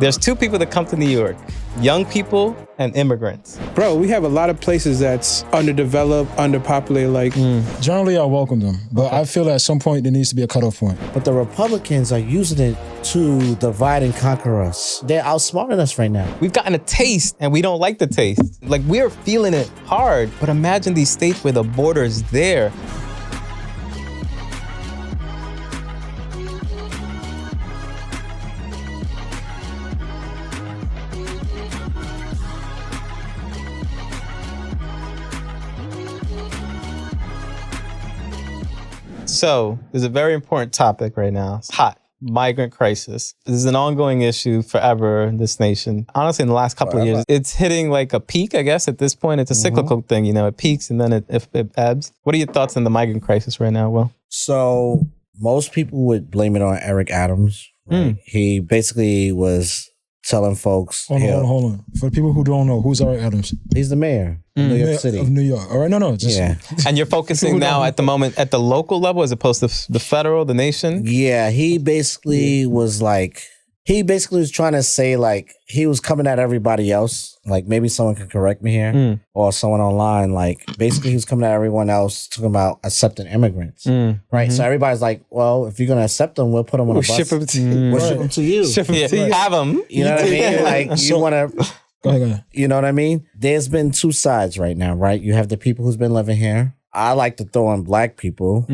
There's two people that come to New York, young people and immigrants. Bro, we have a lot of places that's underdeveloped, underpopulated. Generally, I welcome them, but I feel at some point there needs to be a cutoff point. But the Republicans are using it to divide and conquer us. They're outsmarting us right now. We've gotten a taste and we don't like the taste. Like, we're feeling it hard, but imagine these states where the border is there. So, there's a very important topic right now. It's hot. Migrant crisis. This is an ongoing issue forever in this nation. Honestly, in the last couple of years, it's hitting like a peak, I guess, at this point. It's a cyclical thing, you know, it peaks and then it ebbs. What are your thoughts on the migrant crisis right now, Will? So, most people would blame it on Eric Adams. Right? He basically was telling folks... Hold on. For the people who don't know, who's Eric Adams? He's the mayor of New York City. Of New York. All right, no. Just, yeah. And you're focusing now at the moment at the local level as opposed to the federal, the nation? Yeah, he basically was trying to say, like, he was coming at everybody else. Like, maybe someone can correct me here or someone online. Like, basically, he was coming at everyone else talking about accepting immigrants. Right? So everybody's like, well, if you're going to accept them, we'll put them on a bus. Ship them to you. We'll ship them to you. Have them. You know what I mean? Like, you want to... Go ahead. You know what I mean? There's been two sides right now, right? You have the people who's been living here. I like to throw in black people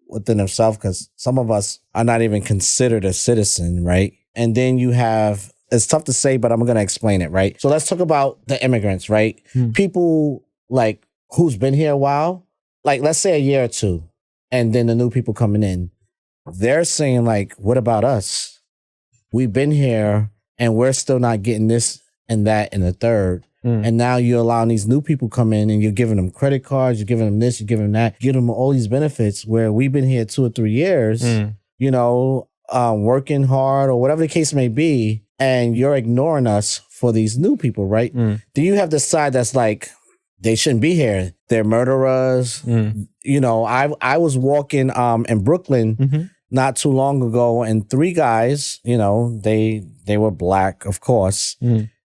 within themselves because some of us are not even considered a citizen, right? And then you have, it's tough to say, but I'm going to explain it, right? So let's talk about the immigrants, right? People like who's been here a while, like let's say a year or two, and then the new people coming in, they're saying like, what about us? We've been here and we're still not getting this and that and the third. And now you're allowing these new people come in and you're giving them credit cards, you're giving them this, you're giving them that, give them all these benefits where we've been here 2 or 3 years, you know, working hard or whatever the case may be, and you're ignoring us for these new people, right? Do you have the side that's like, they shouldn't be here, they're murderers? You know, I was walking in Brooklyn not too long ago, and 3 guys, you know, they were black, of course.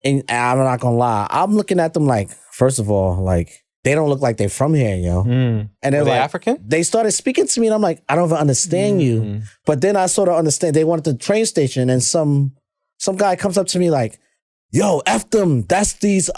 And I'm not gonna lie, I'm looking at them like, first of all, like, they don't look like they're from here, yo. And they're like, African? They started speaking to me and I'm like, I don't even understand you. But then I sort of understand. They went to the train station and some guy comes up to me like, yo, F them. That's these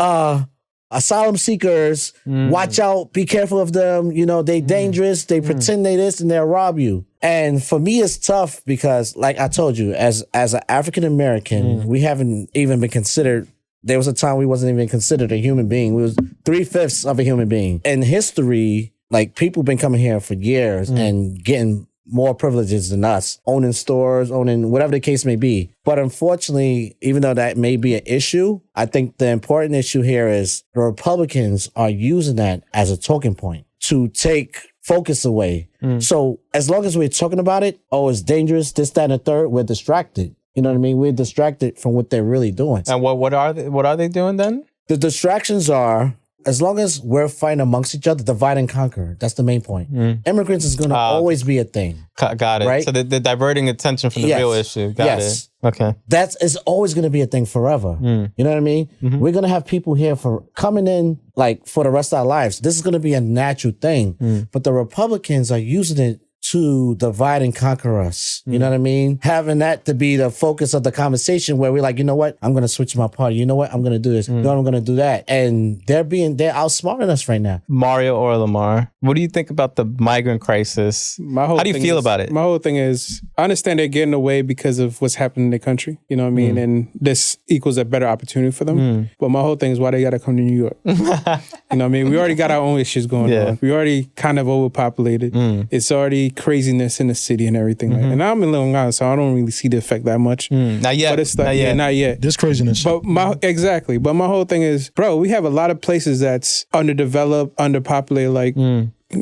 asylum seekers. Watch out. Be careful of them. You know, they dangerous. They pretend they this and they'll rob you. And for me, it's tough because, like I told you, as an African American, we haven't even been considered. There was a time we wasn't even considered a human being. We was 3/5 of a human being. In history, like, people been coming here for years and getting more privileges than us, owning stores, owning whatever the case may be. But unfortunately, even though that may be an issue, I think the important issue here is the Republicans are using that as a talking point to take focus away. So as long as we're talking about it, oh, it's dangerous, this, that, and the third, we're distracted. You know what I mean? We're distracted from what they're really doing. And what are they doing then? The distractions are, as long as we're fighting amongst each other, divide and conquer. That's the main point. Immigrants is going to always be a thing. Got it. Right? So they're diverting attention from the real issue. Got it. Okay. It's always going to be a thing forever. You know what I mean? We're going to have people here for coming in like for the rest of our lives. This is going to be a natural thing. But the Republicans are using it to divide and conquer us. You know what I mean? Having that to be the focus of the conversation where we're like, you know what? I'm going to switch my party. You know what? I'm going to do this. You know what? I'm going to do that. And they're outsmarting us right now. Mario or Lumar, what do you think about the migrant crisis? How do you feel about it? My whole thing is, I understand they're getting away because of what's happening in the country. You know what I mean? And this equals a better opportunity for them. But my whole thing is why they got to come to New York. You know what I mean? We already got our own issues going on. We already kind of overpopulated. It's already craziness in the city and everything. And I'm in Long Island, so I don't really see the effect that much. Not yet. But it's like, not yet. There's craziness. But exactly. But my whole thing is, bro, we have a lot of places that's underdeveloped, underpopulated. Like,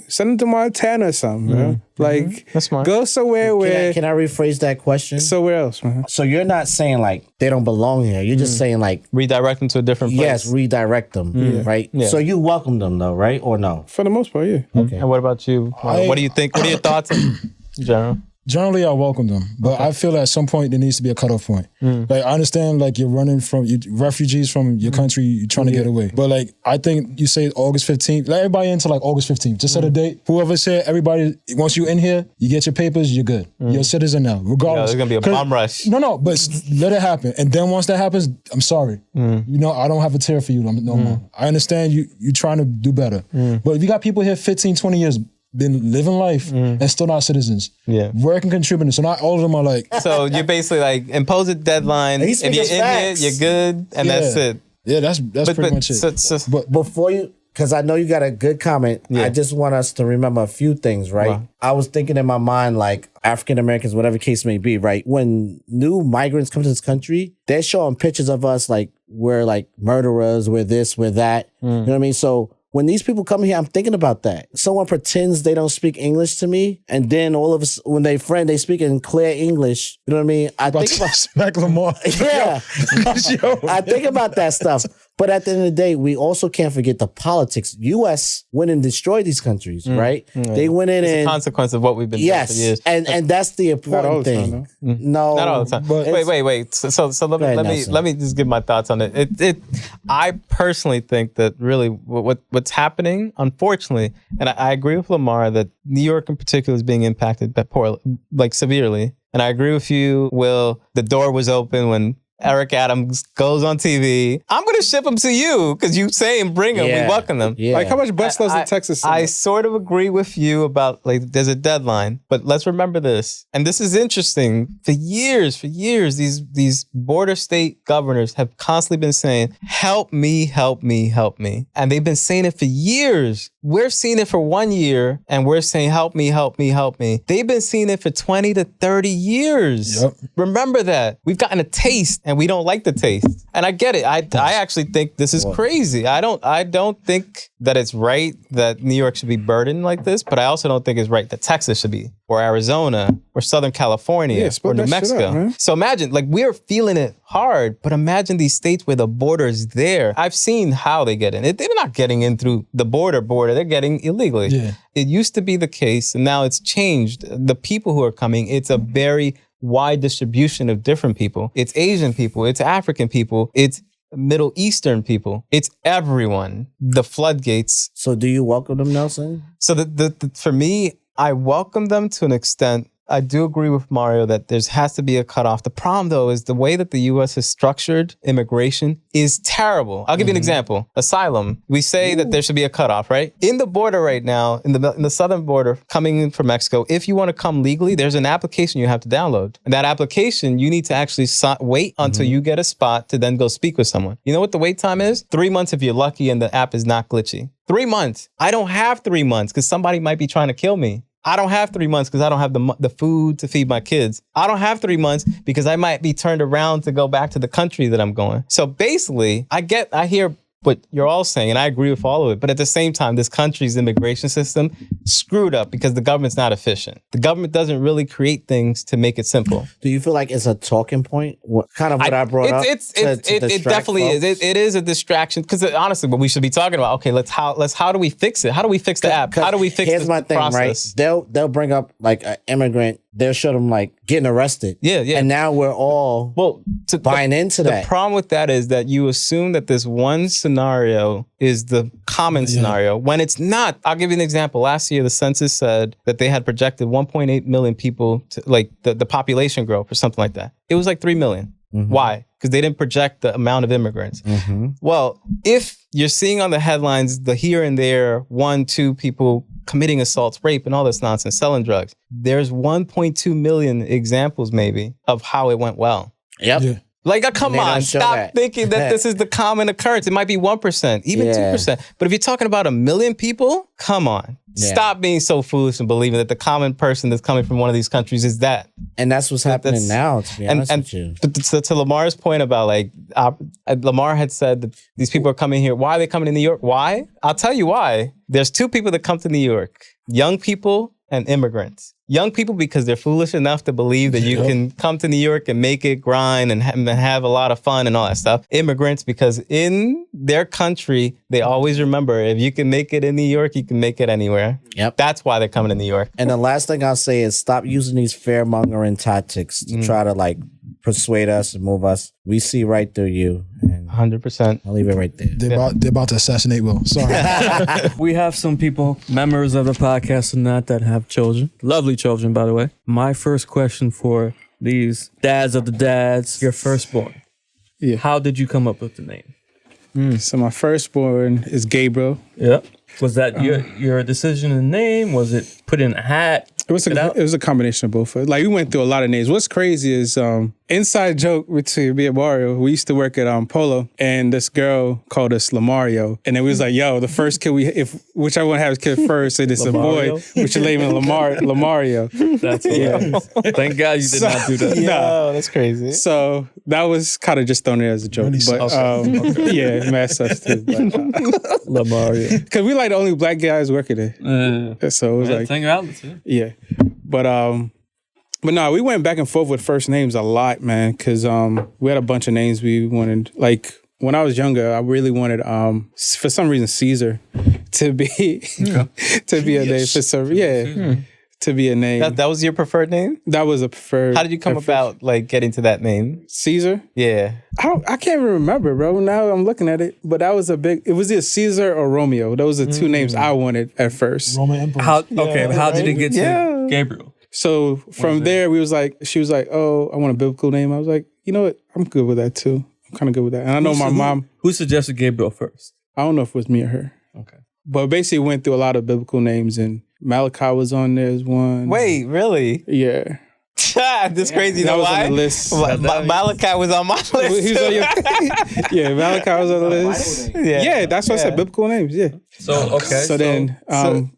send them to Montana or something, bro. Like, That's smart. go somewhere where... Can I rephrase that question? Somewhere else, man. So you're not saying like they don't belong here. You're just saying like... Redirect them to a different place. Yes, redirect them, right? Yeah. So you welcome them though, right? Or no? For the most part, yeah. Okay. And what about you? What do you think? What are your thoughts in general? Generally, I welcome them, but I feel at some point there needs to be a cutoff point. Like, I understand, like, you're running from refugees from your country, you're trying to get away. But, like, I think you say August 15th, let everybody into, like, August 15th. Just set a date. Whoever said, everybody, once you in here, you get your papers, you're good. You're a citizen now, regardless. There's going to be a bomb rush. No, but let it happen. And then once that happens, I'm sorry. You know, I don't have a tear for you no more. I understand you trying to do better. But if you got people here 15, 20 years, been living life and still not citizens. Yeah. Working, contributing. So not all of them are like. So you're basically like, impose a deadline. If you're in here, you're good, and that's it. Yeah, that's pretty much it. But before you, because I know you got a good comment, I just want us to remember a few things, right? Wow. I was thinking in my mind, like, African Americans, whatever case may be, right? When new migrants come to this country, they're showing pictures of us like we're like murderers, we're this, we're that. You know what I mean? So when these people come here, I'm thinking about that. Someone pretends they don't speak English to me, and then all of us, when they speak in clear English. You know what I mean? I think about smack Lumar. Yeah, I think about that stuff. But at the end of the day, we also can't forget the politics. U.S. went and destroyed these countries, right? They went in and a consequence of what we've been doing for years. And that's the important thing. Time, no, not all the time. But wait. So let me just give my thoughts on it. I personally think that really what's happening, unfortunately, and I agree with Lumar that New York in particular is being impacted severely. And I agree with you, Will. The door was open when Eric Adams goes on TV. I'm going to ship him to you because you say and bring him. We welcome them. Yeah. Like, how much bus loads in Texas? I sort of agree with you about, like, there's a deadline, but let's remember this. And this is interesting. For years, these border state governors have constantly been saying, help me, help me, help me. And they've been saying it for years. We're seeing it for 1 year and we're saying, help me, help me, help me. They've been seeing it for 20 to 30 years. Yep. Remember that. We've gotten a taste and we don't like the taste. And I get it. I actually think this is crazy. I don't think that it's right that New York should be burdened like this, but I also don't think it's right that Texas should be, or Arizona, or Southern California, or New Mexico. So imagine, like, we're feeling it hard, but imagine these states where the border is there. I've seen how they get in. They're not getting in through the border. They're getting illegally. Yeah. It used to be the case, and now it's changed. The people who are coming, it's a very wide distribution of different people. It's Asian people, it's African people, it's Middle Eastern people. It's everyone. The floodgates. So do you welcome them, Nelson? So for me, I welcome them to an extent. I do agree with Mario that there has to be a cutoff. The problem, though, is the way that the U.S. has structured immigration is terrible. I'll give you an example. Asylum. We say that there should be a cutoff, right? In the border right now, in the southern border, coming in from Mexico, if you want to come legally, there's an application you have to download. And that application, you need to actually wait until you get a spot to then go speak with someone. You know what the wait time is? 3 months if you're lucky and the app is not glitchy. 3 months. I don't have 3 months because somebody might be trying to kill me. I don't have 3 months because I don't have the food to feed my kids. I don't have 3 months because I might be turned around to go back to the country that I'm going. So basically, I hear what you're all saying, and I agree with all of it. But at the same time, this country's immigration system screwed up because the government's not efficient. The government doesn't really create things to make it simple. Do you feel like it's a talking point? I brought up? It definitely is. It is a distraction because honestly, what we should be talking about. Okay, how do we fix it? How do we fix the app? How do we fix the process? Right? They'll bring up like an immigrant. They'll show them like getting arrested. Yeah. And now we're all buying into that. The problem with that is that you assume that this one scenario is the common scenario when it's not. I'll give you an example. Last year, the census said that they had projected 1.8 million people to like the population growth or something like that. It was like 3 million. Why? Because they didn't project the amount of immigrants. Well, if you're seeing on the headlines the here and there, 1, 2 people committing assaults, rape, and all this nonsense, selling drugs, there's 1.2 million examples maybe of how it went well. Yep. Yeah. Like, come on, stop thinking that this is the common occurrence. It might be 1%, even 2%. But if you're talking about 1 million people, come on. Yeah. Stop being so foolish and believing that the common person that's coming from one of these countries is that. And that's what's happening now, to be honest with you. To Lamar's point about Lamar had said that these people are coming here. Why are they coming to New York? Why? I'll tell you why. There's 2 people that come to New York, young people and immigrants. young people because they're foolish enough to believe that you can come to New York and make it, grind, and have a lot of fun and all that stuff. Immigrants, because in their country, they always remember if you can make it in New York, you can make it anywhere. Yep. That's why they're coming to New York. And the last thing I'll say is stop using these fear-mongering tactics to try to like persuade us and move us. We see right through you. And 100%. I'll leave it right there. They're about to assassinate Will. Sorry. We have some people, members of the podcast and that have children. Lovely children, by the way. My first question for these dads of the dads, your firstborn. Yeah. How did you come up with the name? So my firstborn is Gabriel. Yeah. Was that your decision in the name? Was it put in a hat? It was a combination of both. Like we went through a lot of names. What's crazy is inside joke between me and Mario. We used to work at Polo, and this girl called us Lumario, and then we was like, "Yo, the first kid whichever one has a kid first, and it's a boy, we should name him Lumario." That's hilarious. Thank God you did not do that. No, that's crazy. So that was kind of just thrown in as a joke, but yeah, mad sus too. Lamario. Because we like the only black guys working there, so it was like, Thing out too. yeah. But no, we went back and forth with first names a lot, man, because we had a bunch of names we wanted. Like when I was younger, I really wanted for some reason Caesar to be to be a name for some to be a name. That was your preferred name? That was a preferred. How did you come about like getting to that name? Caesar? Yeah. I can't even remember, bro. Now I'm looking at it, but that was it was either Caesar or Romeo. Those are two names I wanted at first. Roman Emperor. How did it get to Gabriel? So from there, she was like, "Oh, I want a biblical name." I was like, "You know what? I'm good with that too. I'm kind of good with that." And I know my mom. Who suggested Gabriel first? I don't know if it was me or her. Okay. But basically went through a lot of biblical names, and Malachi was on there as one. Wait, really? Yeah. This crazy. You That know was why? on the list. Malachi was on my list. He was on your, yeah, Malachi was on the list. Yeah, that's what I said, biblical names, yeah. So, okay. So then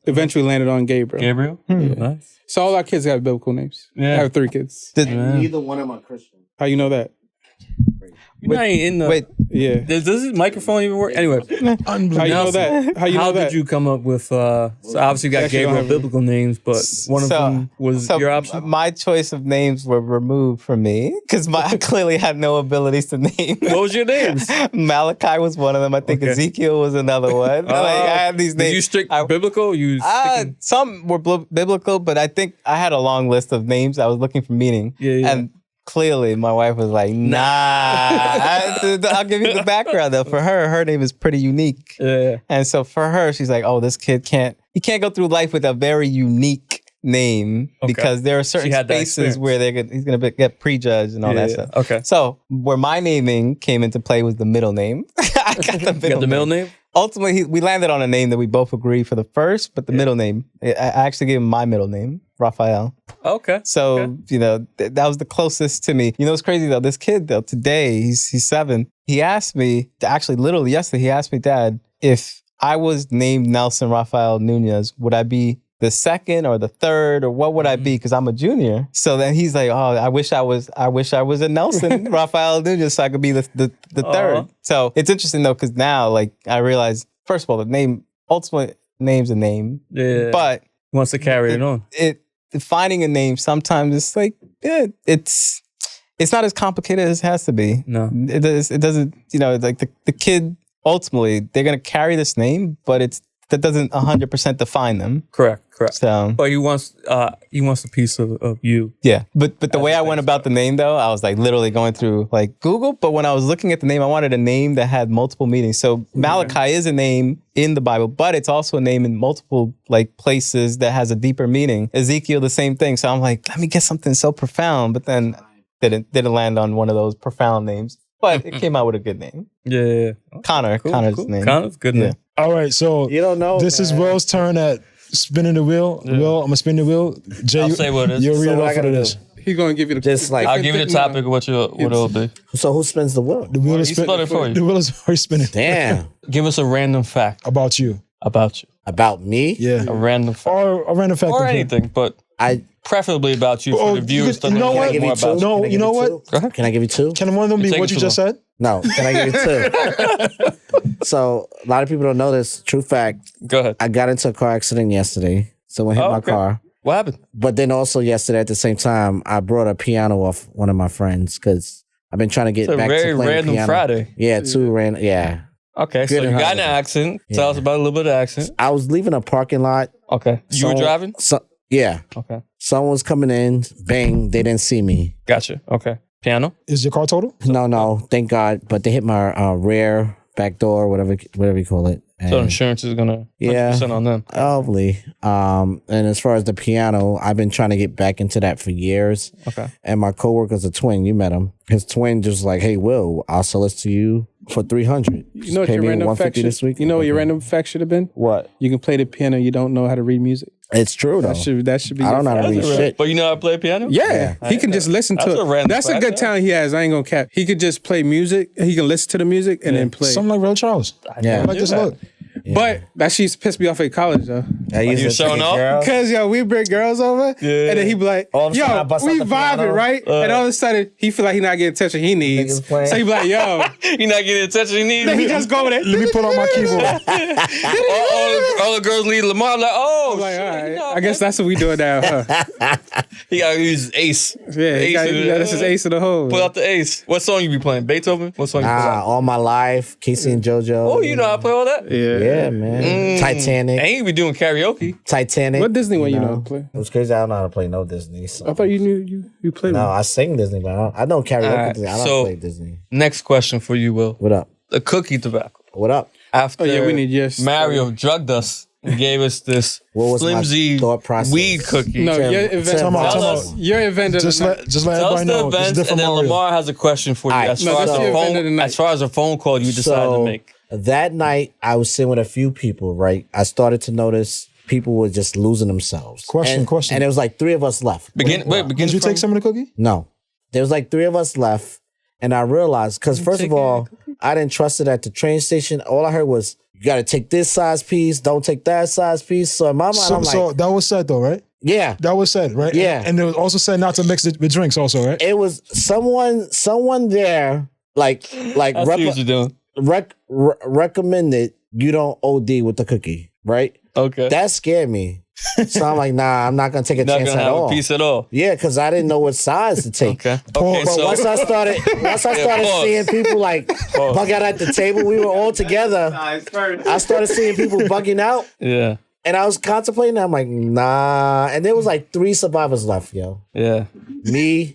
eventually landed on Gabriel. Gabriel? Nice. So all our kids have biblical names. Yeah. I have 3 kids. Neither one of them are Christian. How you know that? You're not in the... Wait, Yeah. Does this microphone even work? Anyway. How you know that? How you know How that? did you come up with... so obviously you got Actually, I don't Gabriel have- biblical names, but one of them was your option? My choice of names were removed from me because I clearly had no abilities to name. What was your names? Malachi was one of them. I think Okay. Ezekiel was another one. I had these names. Did you stick biblical? Some were biblical, but I think I had a long list of names. I was looking for meaning. Yeah. And clearly my wife was like, nah. I'll give you the background though. For her name is pretty unique. Yeah. And so for her, she's like, oh, this kid can't go through life with a very unique name because there are certain spaces where he's going to get prejudged and all that stuff. Okay. So where my naming came into play was the middle name. I got the middle name. Ultimately, we landed on a name that we both agreed for the first, but the middle name, I actually gave him my middle name, Raphael. Okay. So, you know, that was the closest to me. You know, it's crazy though. This kid though, today, he's 7. He asked me, actually literally yesterday, he asked me, Dad, if I was named Nelson Rafael Nunez, would I be the second or the third, or what would I be? Because I'm a junior. So then he's like, "Oh, I wish I was a Nelson Rafael Nunez, so I could be the third." So it's interesting though, because now like I realize, first of all, the name ultimate name's a name. Yeah. But wants to carry it on. Finding a name sometimes it's like it's not as complicated as it has to be. No, it doesn't. You know, like the kid ultimately they're gonna carry this name, but that doesn't 100% define them. Correct. So, but he wants a piece of you. Yeah, but the way I went about the name though, I was like literally going through like Google. But when I was looking at the name, I wanted a name that had multiple meanings. So Malachi is a name in the Bible, but it's also a name in multiple like places that has a deeper meaning. Ezekiel, the same thing. So I'm like, let me get something so profound, but then didn't land on one of those profound names. But it came out with a good name. Yeah. Connor's his name. Connor's good name. All right, so you don't know. This is Will's turn at spinning the wheel. Yeah. Will, I'm gonna spin the wheel. Jay, I'll say what it is. You'll read it off of this. He's gonna give you the just like I'll give you the topic of what it'll be. So who spins the wheel? The wheel is spinning. The wheel is already spinning. Damn. Give us a random fact about you. About me? Yeah. A random fact. Or a random fact. Or anything, but preferably about you for the viewers to know more about you. No, you know what? Go ahead. Can I give you 2? Can one of them be what you just said? No. Can I give you 2? So a lot of people don't know this. True fact. Go ahead. I got into a car accident yesterday. Someone hit my car. What happened? But then also yesterday at the same time, I brought a piano off one of my friends because I've been trying to get It's a back very to playing random piano. Friday. Yeah, two random. Yeah. Okay, so Good you and got in hard. an accident. Tell us about a little bit of the accident. I was leaving a parking lot. Okay. You were driving? Yeah. Okay. Someone was coming in. Bang. They didn't see me. Gotcha. Okay. Piano? Is your car total? No. Thank God. But they hit my rear back door, whatever you call it. So And insurance is going to 100% on them. hopefully. And as far as the piano, I've been trying to get back into that for years. Okay. And my coworker's a twin. You met him. His twin just like, hey, Will, I'll sell this to you for $300. You know what Pay your me random fact $150 this week. You know what your random fact should have been? What? You can play the piano. You don't know how to read music. It's true though. That should be. I don't know how to your read fact. shit. But you know how to play piano? Yeah, he can just listen That's to a it. random That's a fact, good yeah. talent he has. I ain't gonna cap. He could just play music. He can listen to the music and then play. Something like Real Charles. Yeah. I like this look. But that shit used to piss me off at college though. I used you to showing take off? girls. Cause we bring girls over, Yeah. and then he be like, All of a sudden, I "Yo, bust out we the vibing, piano. right?" And all of a sudden, he feel like he not getting attention he needs. Niggas playing. So he be like, "Yo," You're not getting the attention you need? then he just go over there. Let me put on my keyboard. all the girls leave Lamar. I'm like, oh, I'm like, shit, all right. you know, I guess that's what we doing now, huh? he got to use ace. Yeah, he got, this is ace of the hole. Pull out the ace. What song you be playing? Beethoven? What song you play? All my life, Casey and JoJo. Oh, you know how to play all that? Yeah, man. Titanic. And you be doing karaoke. Titanic. What Disney one you know how to play? It was crazy. I don't know how to play no Disney. So. I thought you knew you played No, one. I sing Disney, but I don't karaoke. All right, Disney. I don't so- play Disney. Next question for you, Will. What up? The cookie tobacco. What up? After Oh, yeah, we need your story. Mario drugged us and gave us this What was my flimsy thought process? weed cookie. No, Tim, your event. Tim, tell us. Your event. Just let Tell us everybody the know. It's events, different and then Mario. Lamar has a question for you. All right, As no, far as this is a your event of the phone, night. as far as a phone call you decided to make. That night, I was sitting with a few people, right? I started to notice people were just losing themselves. Question. And there was like 3 of us left. Begin Did you from- take some of the cookie? No. There was like 3 of us left. And I realized, because first of all, I didn't trust it at the train station. All I heard was, you got to take this size piece. Don't take that size piece. So in my mind, I'm like, So that was said though, right? yeah. That was said, right? Yeah. And it was also said not to mix it with drinks also, right? It was someone there, like I see what you're doing. recommended you don't OD with the cookie, right? Okay. That scared me. So I'm like, nah, I'm not gonna take a Not chance gonna at have all. a piece at all. Yeah, because I didn't know what size to take. Okay. Okay. But So once I started pause. seeing people like bug out at the table, we were all together. I started seeing people bugging out, yeah. and I was contemplating. I'm like, nah. And there was like 3 survivors left, yo. Yeah. Me,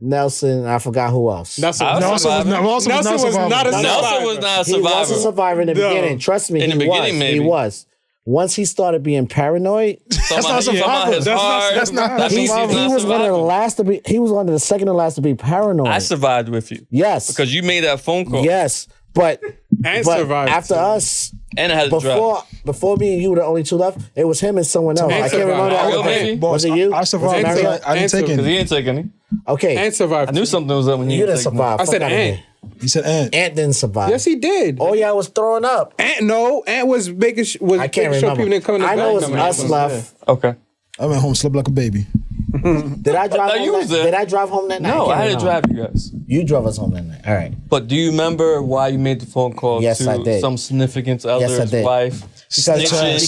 Nelson, and I forgot who else. That's I was Nelson was surviving. not Nelson was not a survivor. Nelson was not a He was a survivor. survivor in the No. beginning. Trust me, In the he beginning, was. maybe. He was. Once he started being paranoid, That's not survivor. His That's not- heart. that's not- That he- means he's he not was one of the surviving. last to be. He was one of the second to last to be paranoid. I survived with you yes, because you made that phone call. yes, but And but survived. after us, And I had to drive. before me and you were the only 2 left. It was him and someone else. And I can't remember. survived. the Mario, other person. maybe? Boss, Was it you? I survived. Was it because I didn't Answer. take Because he any. didn't take any. Okay, and survived. I knew something was up when you you didn't take survive. I said Fuck outta Ant. here. You said Ant. Ant didn't survive. Yes, he did. Oh yeah, I was throwing up. Ant, no, Ant was making was I can't making sure remember. people didn't come in the I know it's back. us left. Okay. I went home, slept like a baby. Did I drive? No, home you was that, there. Did I drive home that night? No, I can't had to remember. drive you guys. You drove us home that night. All right. But do you remember why you made the phone call Yes, to I did. some significant other's did. wife? Because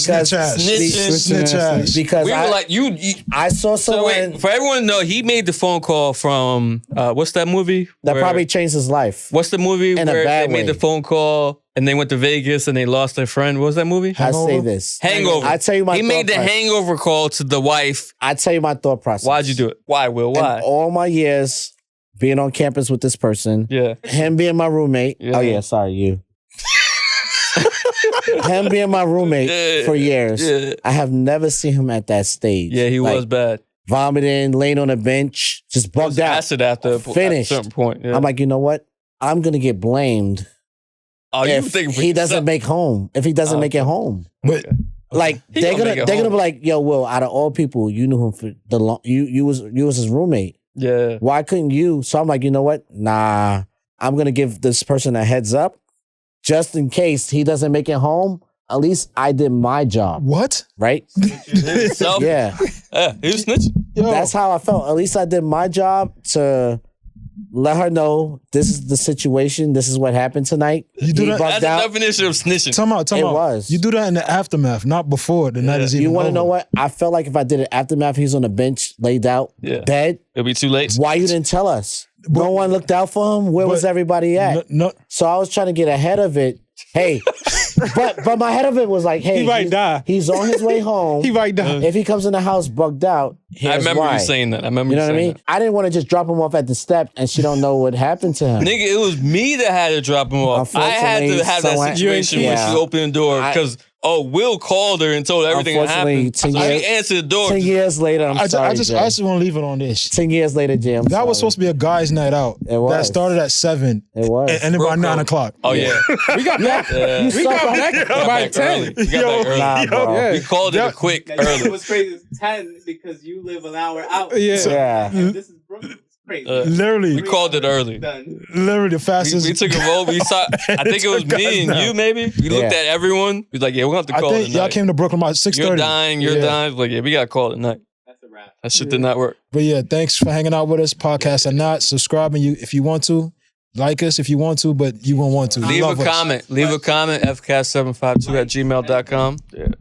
Snitch ass. Snitching. Snitch ass. because We I, were like, you I saw so someone wait, for everyone to know, he made the phone call from, what's that movie? that Where- probably changed his life. What's the movie In a where bad they made way. the phone call and they went to Vegas and they lost their friend? What was that movie? I say Hangover? this. Hangover. I tell you my He made the thought process. hangover call to the wife. I tell you my thought process. Why'd you do it? Why, Will? Why? In all my years being on campus with this person, Yeah. him being my roommate. Yeah. Oh yeah, sorry, you. Him being my roommate Yeah. for years. Yeah. I have never seen him at that stage. Yeah, he Like, was bad. vomiting, laying on a bench, just bugged out. Acid after Finished. at a certain point. Yeah. I'm like, you know what? I'm gonna get blamed oh, you if thinking for he doesn't yourself. make home. If he doesn't Oh, make it home. But Like He they're gonna gonna make it they're gonna home. be like, yo, Will, out of all people, you knew him for the long you was his roommate. Yeah. Why couldn't you? So I'm like, you know what? Nah, I'm gonna give this person a heads up, just in case he doesn't make it home. At least I did my job, what? right? Self, Yeah, he was snitching. Yo, that's how I felt. At least I did my job to let her know this is the situation. This is what happened tonight. You do He that- bugged That's out. the definition of snitching. Time out. It was. You do that in the aftermath, not before the night is even You want to over. know what? I felt like if I did it aftermath, he's on the bench, laid out, Yeah. dead. It'll be too late. Why you didn't tell us? No one looked out for him. Where was everybody at? No, So I was trying to get ahead of it. Hey, but my head of it was like, hey, He might die. He's on his way home. He might die. If he comes in the house bugged out, here's I remember why. you saying that. I remember You know you what I saying mean? I didn't want to just drop him off at the step and she don't know what happened to him. that. Nigga, it was me that had to drop him off. I had to Unfortunately, have that someone- situation when Yeah. she opened the door because Will called her and told her everything that Unfortunately, happened. So 10 she years- answered the door. 10 years later, I'm sorry, I just Jay. want to leave it on this. 10 years later, Jim. That was supposed to be a guys' night out. It was. That started at 7. It was. And ended by Broke 9 up. o'clock. Oh yeah, We got back. we got back got by back 10. early. We got back early. Nah, bro. Yeah. We called it a quick It early. was crazy. It's 10 because you live an hour out. Yeah. Yeah. And this is Brooklyn. It's crazy. Literally, We called it early. Done. literally the fastest. We took a roll. We saw. I think it was me and you. Maybe we looked Yeah. at everyone. We was like, "Yeah, we're gonna have to I call it think y'all tonight. came to Brooklyn about 6:30. You're dying. You're Yeah. dying." Like, yeah, we gotta call it tonight. That's a wrap. That shit did not work. But yeah, thanks for hanging out with us. Podcast or not, subscribing you if you want to. Like us if you want to, but you won't want to. Leave Love a us. comment. Leave a comment. fcast752@gmail.com. Yeah.